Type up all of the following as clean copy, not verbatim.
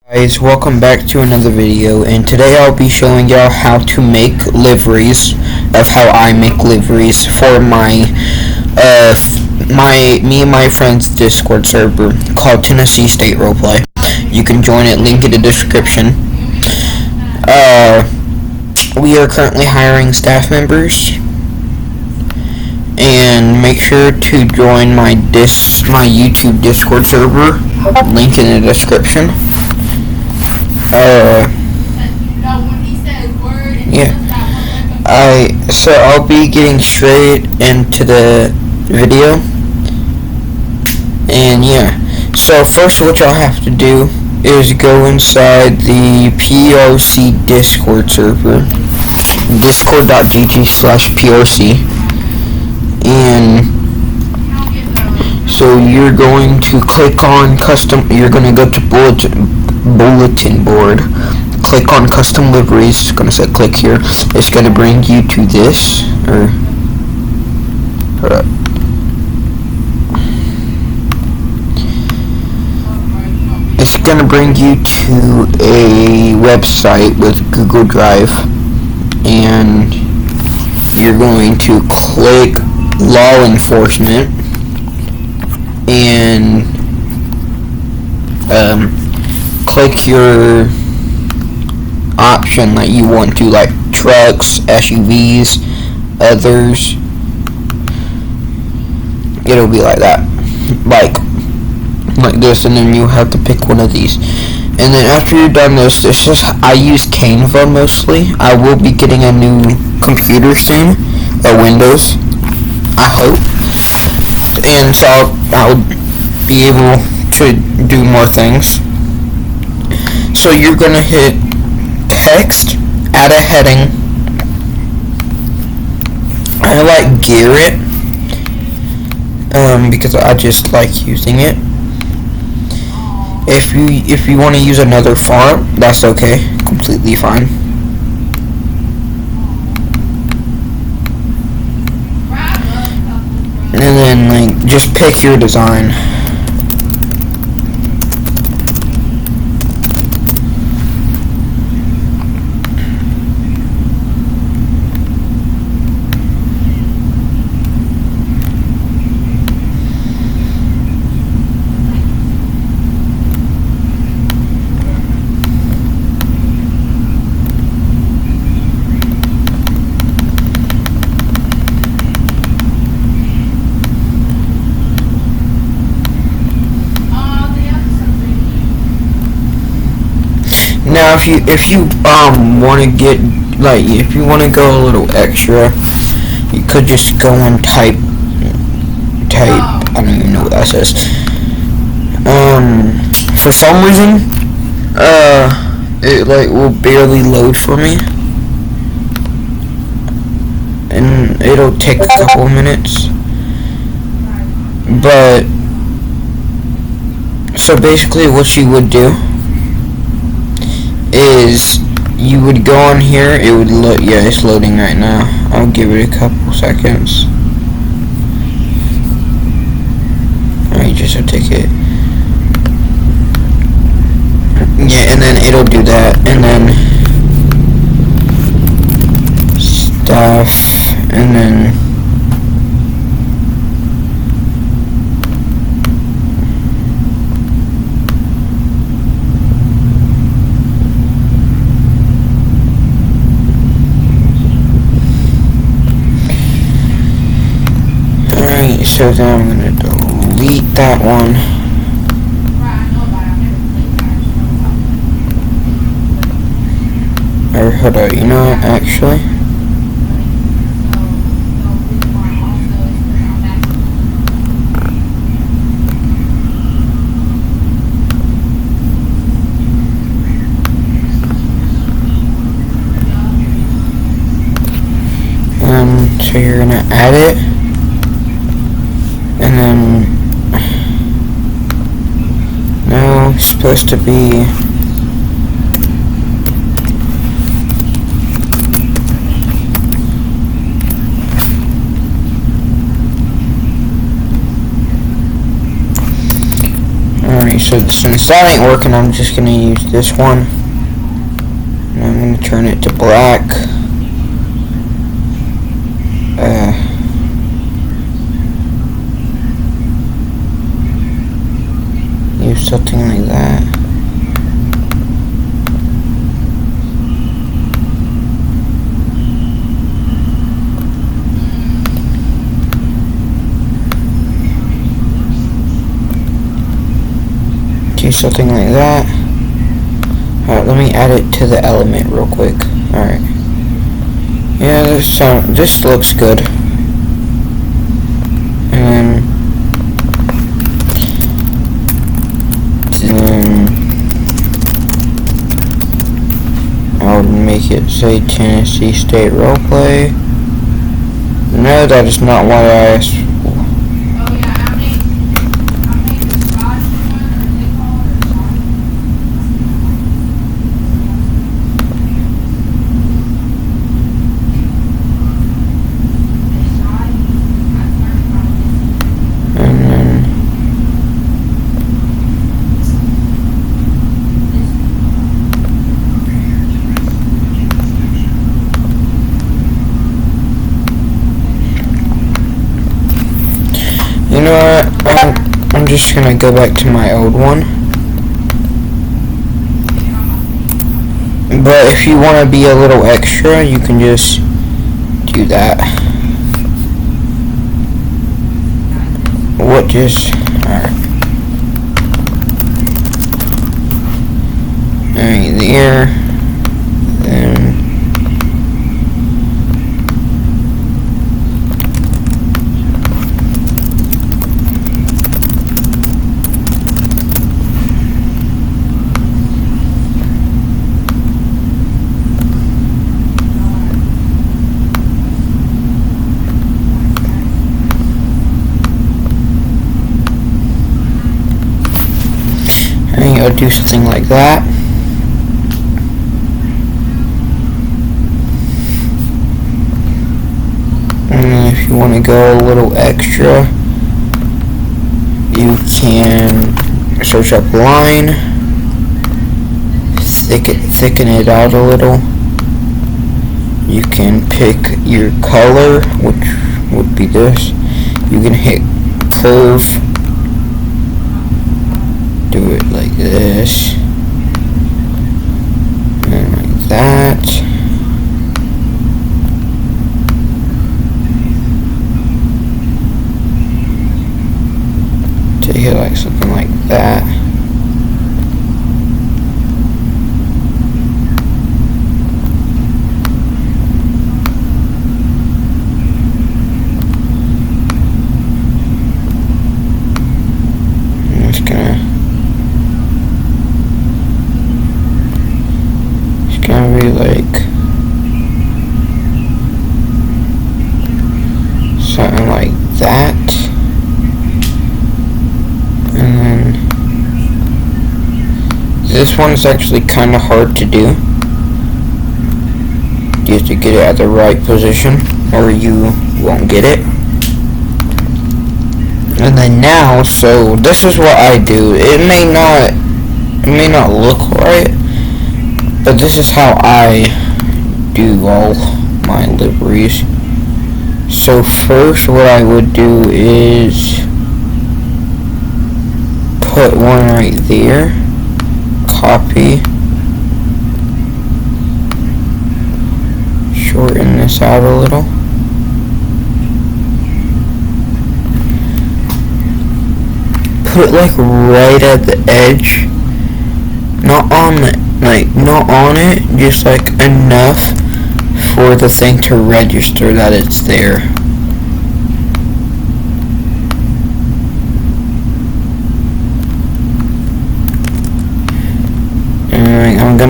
Guys, welcome back to another video, and today I'll be showing y'all how to make liveries of how I make liveries for me and my friend's Discord server called Tennessee State Roleplay. You can join it, link in the description. We are currently hiring staff members, and make sure to join my YouTube Discord server, link in the description. So I'll be getting straight into the video, and so first what y'all have to do is go inside the PRC Discord server, discord.gg/PRC, and so you're going to click on you're going to go to bulletin board, click on custom liveries. It's going to say click here. It's going to bring you to this, it's going to bring you to a website with Google Drive, and you're going to click law enforcement and click your option that you want to, like trucks, SUVs, others. It'll be like that, like this, and then you have to pick one of these. And then after you're done this, it's just, I use Canva mostly. I will be getting a new computer soon, a Windows, I hope, and so I'll be able to do more things. So you're gonna hit text, add a heading. I like Garrett because I just like using it. If you want to use another font, that's okay, completely fine. And then just pick your design. Now, if you want to get, if you want to go a little extra, you could just go and type. I don't even know what that says. For some reason, it will barely load for me, and it'll take a couple of minutes. But so basically, what you would do is you would go on here. It would load. Yeah, it's loading right now. I'll give it a couple seconds. Alright, just a ticket. Yeah, and then it'll do that, and then stuff, and then so then I'm going to delete that one. Or hold on, you know what, actually? So you're going to add it. And then now it's supposed to be Alright, so since that ain't working, I'm just gonna use this one. And I'm gonna turn it to black. Use something like that. Do something like that. Alright, let me add it to the element real quick. Alright. Yeah, this looks good. And then I would make it say Tennessee State Roleplay. No, that is not what I asked for. You know what, I'm just gonna go back to my old one. But if you want to be a little extra, you can just do that. What just, alright, there, then I'll do something like that. And if you want to go a little extra, you can search up line, thicken it out a little. You can pick your color, which would be this. You can hit curve. Do it like this, and like that. Take it like something like that. Gonna be like something like that, and then this one is actually kind of hard to do. You have to get it at the right position or you won't get it. And then now, so this is what I do. It may not look right, but this is how I do all my liveries. So first what I would do is put one right there, copy, shorten this out a little, put it like right at the edge, not on it, just like enough for the thing to register that it's there. And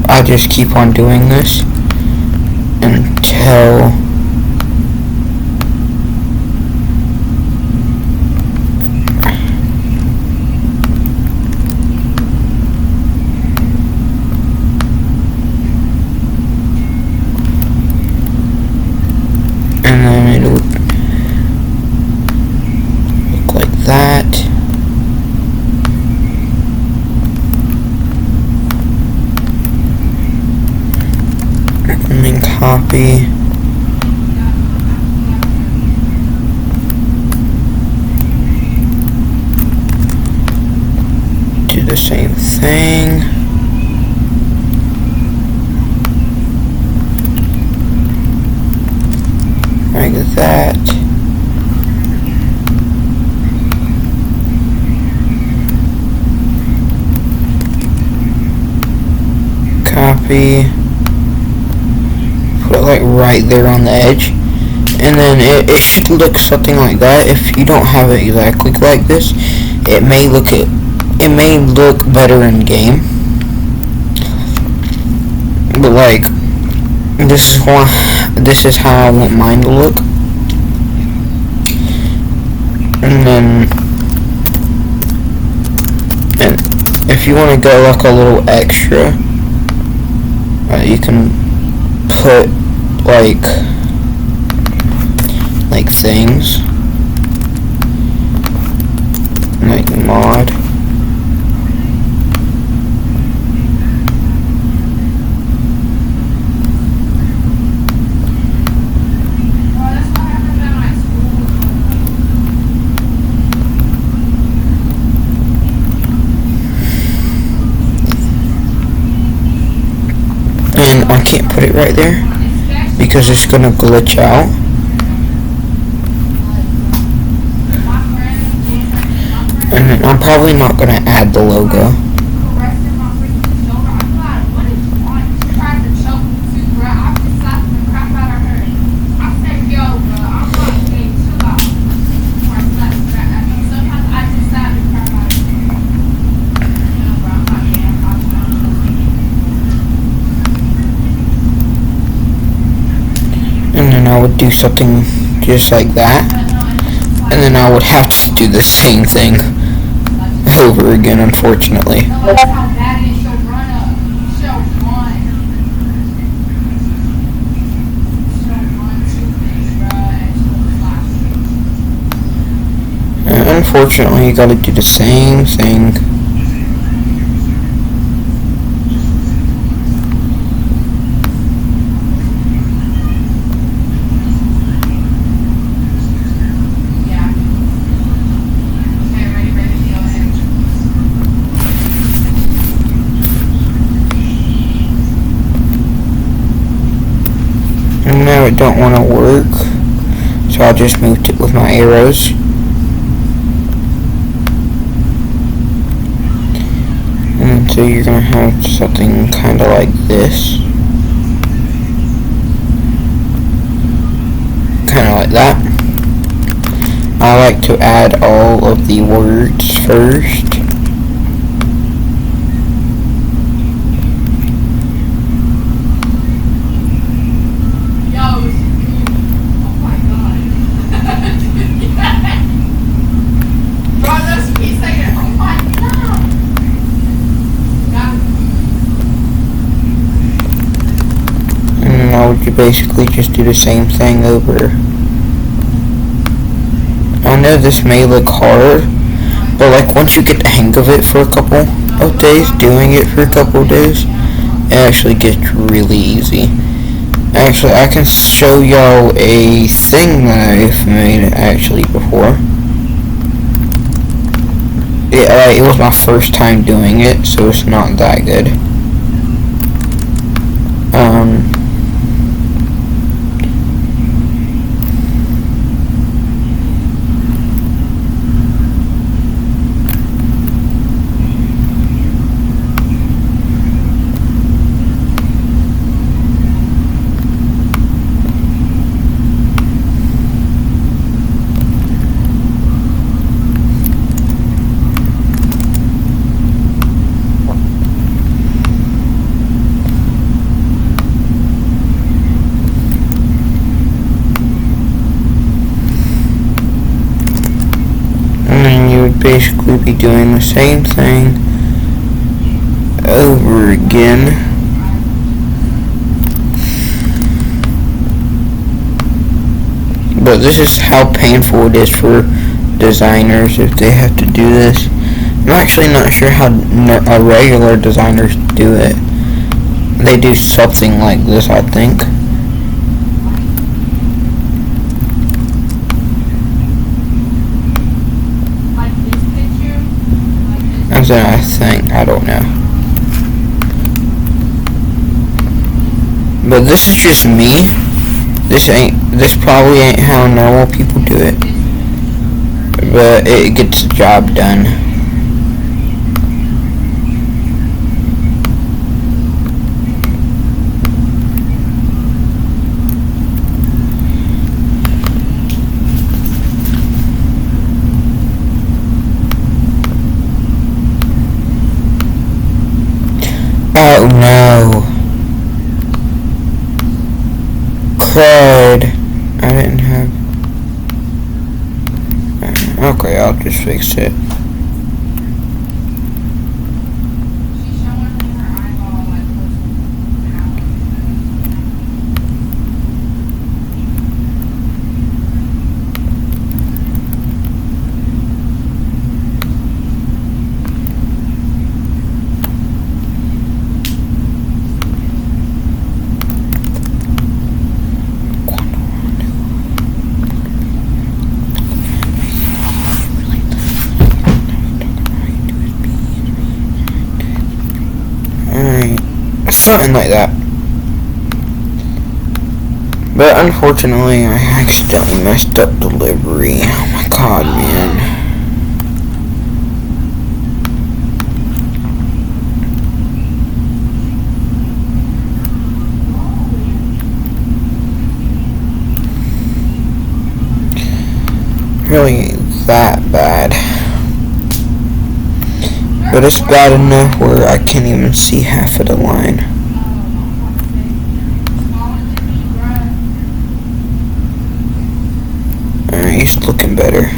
I just keep on doing this until it'll look like that. copy. Do the same thing. Like that. Copy. Put it like right there on the edge. And then it should look something like that. If you don't have it exactly like this, it may look better in game. But like this is how I want mine to look. And if you want to go like a little extra, you can put like things like mod. And I can't put it right there because it's gonna glitch out. And I'm probably not gonna add the logo. And then I would do something just like that, and then I would have to do the same thing over again, unfortunately. And unfortunately, you gotta do the same thing. And now it don't want to work, so I just moved it with my arrows. And so you're gonna have something kind of like this, kind of like that. I like to add all of the words first. Now you basically just do the same thing over. I know this may look hard, but like once you get the hang of it for a couple of days, doing it for a couple of days, it actually gets really easy. Actually, I can show y'all a thing that I've made actually before. It was my first time doing it, so it's not that good. Basically be doing the same thing over again. But this is how painful it is for designers if they have to do this. I'm actually not sure how regular designers do it. They do something like this, I think. sometimes than I think. I don't know. But this is just me. This probably ain't how normal people do it. But it gets the job done. Oh no. Crud. I didn't have... Okay, I'll just fix it. Something like that. But unfortunately, I accidentally messed up delivery. Oh my god, man. Really that bad. But it's bad enough where I can't even see half of the line. Alright, he's looking better.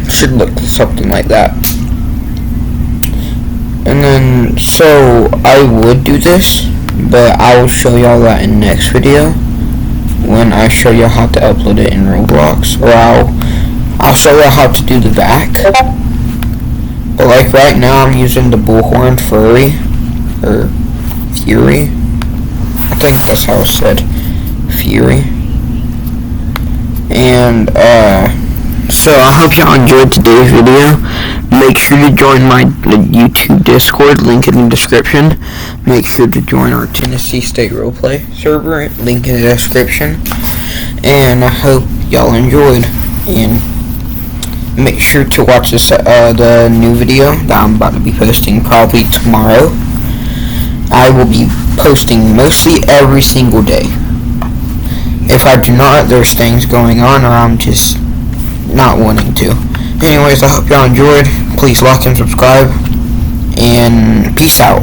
Should look something like that. And then, so I would do this, but I will show y'all that in the next video when I show y'all how to upload it in Roblox, or I'll show y'all how to do the back. But like right now, I'm using the Bullhorn Fury, or Fury. I think that's how it's said, Fury. And so I hope y'all enjoyed today's video. Make sure to join my YouTube Discord, link in the description. Make sure to join our Tennessee State Roleplay server, link in the description. And I hope y'all enjoyed. And make sure to watch this the new video that I'm about to be posting probably tomorrow. I will be posting mostly every single day. If I do not, there's things going on, or I'm just not wanting to. Anyways, I hope y'all enjoyed. Please like and subscribe, and peace out.